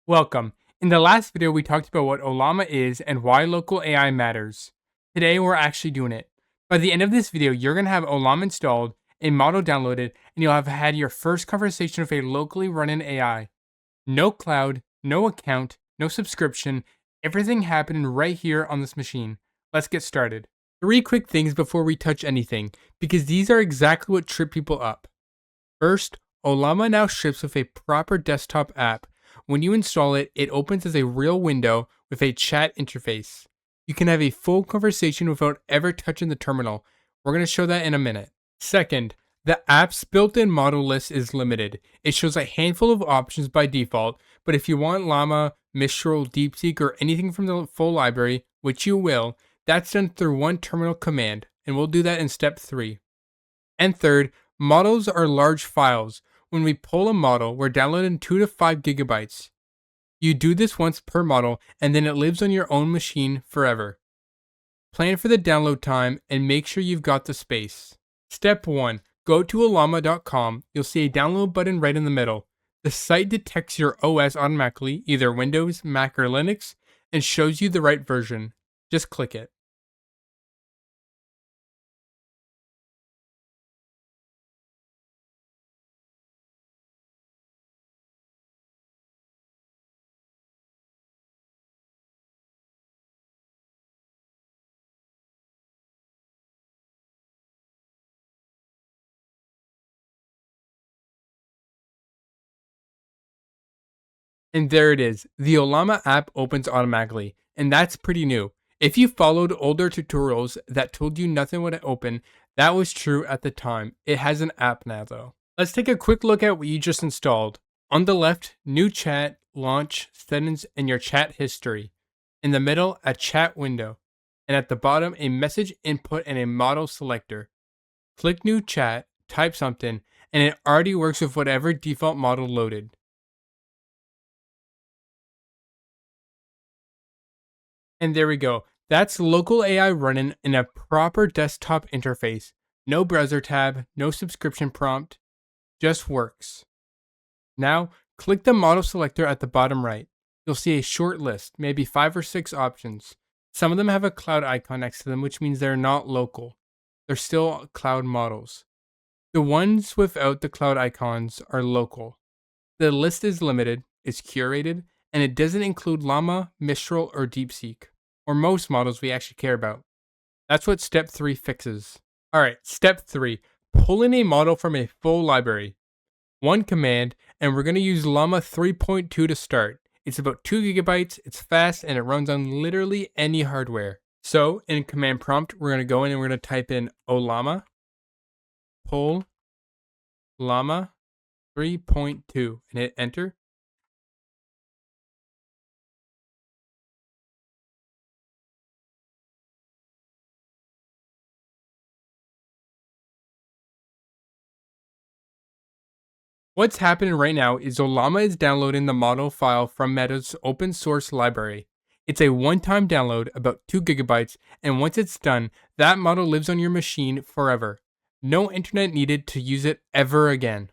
Welcome. In the last video, we talked about what Ollama is and why local AI matters. Today, we're actually doing it. By the end of this video, you're going to have Ollama installed, a model downloaded, and you'll have had your first conversation with a locally running AI. No cloud, no account, no subscription, everything happening right here on this machine. Let's get started. Three quick things before we touch anything, because these are exactly what trip people up. First, Ollama now ships with a proper desktop app. When you install it, it opens as a real window with a chat interface. You can have a full conversation without ever touching the terminal. We're going to show that in a minute. Second, the app's built-in model list is limited. It shows a handful of options by default, but if you want Llama, Mistral, DeepSeek, or anything from the full library, which you will, that's done through one terminal command, and we'll do that in step 3. And third, models are large files. When we pull a model, we're downloading 2 to 5 gigabytes. You do this once per model, and then it lives on your own machine forever. Plan for the download time and make sure you've got the space. Step 1. Go to ollama.com. You'll see a download button right in the middle. The site detects your OS automatically, either Windows, Mac, or Linux, and shows you the right version. Just click it. And there it is. The Ollama app opens automatically, and that's pretty new. If you followed older tutorials that told you nothing would open, that was true at the time. It has an app now though. Let's take a quick look at what you just installed. On the left, new chat, launch, settings, and your chat history. In the middle, a chat window. And at the bottom, a message input and a model selector. Click new chat, type something, and it already works with whatever default model loaded. And there we go. That's local AI running in a proper desktop interface. No browser tab, no subscription prompt, just works. Now, click the model selector at the bottom right. You'll see a short list, maybe 5 or 6 options. Some of them have a cloud icon next to them, which means they're not local. They're still cloud models. The ones without the cloud icons are local. The list is limited, it's curated, and it doesn't include Llama, Mistral, or DeepSeek, or most models we actually care about. That's what step 3 fixes. Alright, step 3. Pull in a model from a full library. One command, and we're going to use Llama 3.2 to start. It's about 2 gigabytes, it's fast, and it runs on literally any hardware. So, in command prompt, we're going to go in and we're going to type in Ollama, pull Llama 3.2, and hit enter. What's happening right now is Ollama is downloading the model file from Meta's open source library. It's a one-time download, about 2 gigabytes, and once it's done, that model lives on your machine forever. No internet needed to use it ever again.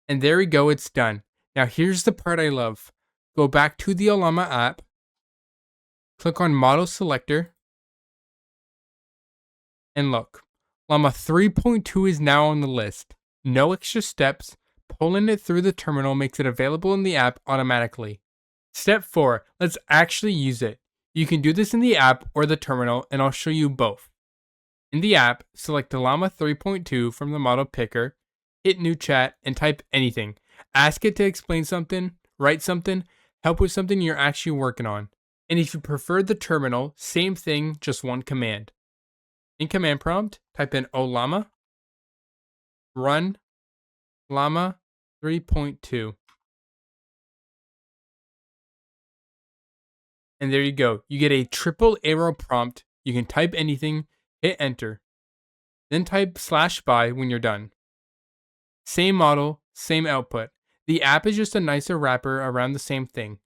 And there we go, it's done. Now here's the part I love. Go back to the Ollama app, click on Model Selector, and look. Llama 3.2 is now on the list. No extra steps. Pulling it through the terminal makes it available in the app automatically. Step 4. Let's actually use it. You can do this in the app or the terminal, and I'll show you both. In the app, select the Llama 3.2 from the model picker, hit new chat, and type anything. Ask it to explain something, write something, help with something you're actually working on. And if you prefer the terminal, same thing, just one command. In command prompt, type in Ollama, run Llama 3.2. And there you go. You get a triple arrow prompt. You can type anything, hit enter. Then type /by when you're done. Same model, same output. The app is just a nicer wrapper around the same thing.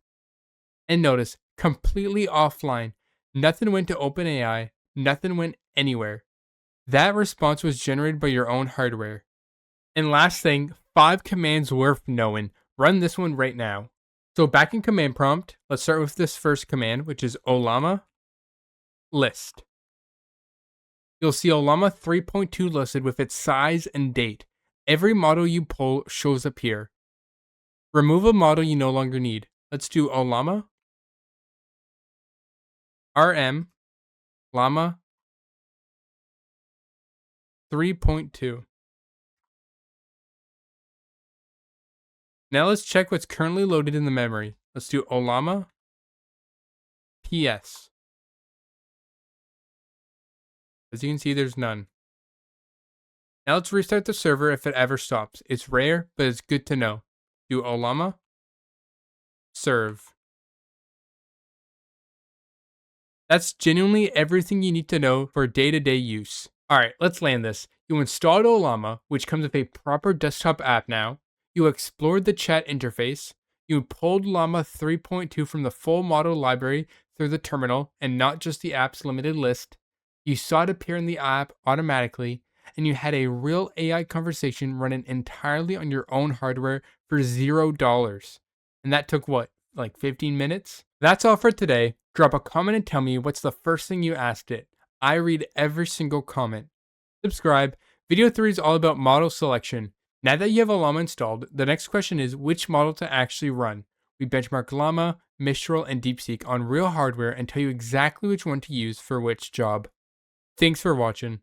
And notice, completely offline. Nothing went to OpenAI. Nothing went anywhere. That response was generated by your own hardware. And last thing, 5 commands worth knowing. Run this one right now. So back in command prompt, let's start with this first command, which is Ollama list. You'll see Ollama 3.2 listed with its size and date. Every model you pull shows up here. Remove a model you no longer need. Let's do Ollama RM Llama 3.2. Now let's check what's currently loaded in the memory. Let's do Ollama PS. As you can see, there's none. Now let's restart the server if it ever stops. It's rare, but it's good to know. Do Ollama serve. That's genuinely everything you need to know for day-to-day use. Alright, let's land this. You installed Ollama, which comes with a proper desktop app now. You explored the chat interface. You pulled Llama 3.2 from the full model library through the terminal and not just the app's limited list. You saw it appear in the app automatically, and you had a real AI conversation running entirely on your own hardware for $0. And that took what, like 15 minutes? That's all for today. Drop a comment and tell me what's the first thing you asked it. I read every single comment. Subscribe. Video 3 is all about model selection. Now that you have Ollama installed, the next question is which model to actually run. We benchmark Llama, Mistral, and DeepSeek on real hardware and tell you exactly which one to use for which job. Thanks for watching.